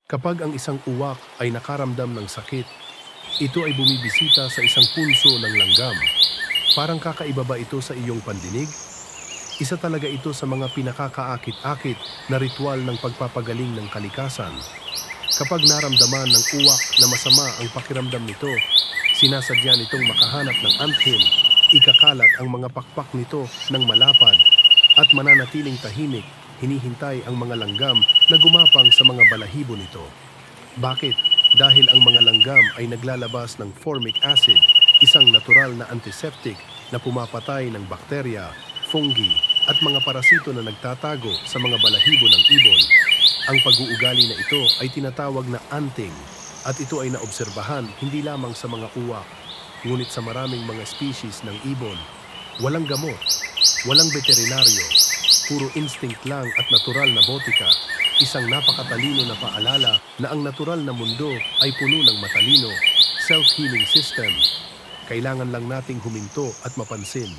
Kapag ang isang uwak ay nakaramdam ng sakit, ito ay bumibisita sa isang punso ng langgam. Parang kakaiba ba ito sa iyong pandinig? Isa talaga ito sa mga pinakakaakit-akit na ritual ng pagpapagaling ng kalikasan. Kapag naramdaman ng uwak na masama ang pakiramdam nito, sinasadya nitong makahanap ng anthill, ikakalat ang mga pakpak nito ng malapad, at mananatiling tahimik, hinihintay ang mga langgam na gumapang sa mga balahibo nito. Bakit? Dahil ang mga langgam ay naglalabas ng formic acid, isang natural na antiseptic na pumapatay ng bakterya, fungi, at mga parasito na nagtatago sa mga balahibo ng ibon. Ang pag-uugali na ito ay tinatawag na anting, at ito ay naobserbahan hindi lamang sa mga uwak, ngunit sa maraming mga species ng ibon. Walang gamot, walang veterinaryo, puro instinct lang at natural na botika. Isang napakatalino na paalala na ang natural na mundo ay puno ng matalino, self-healing system. Kailangan lang nating huminto at mapansin.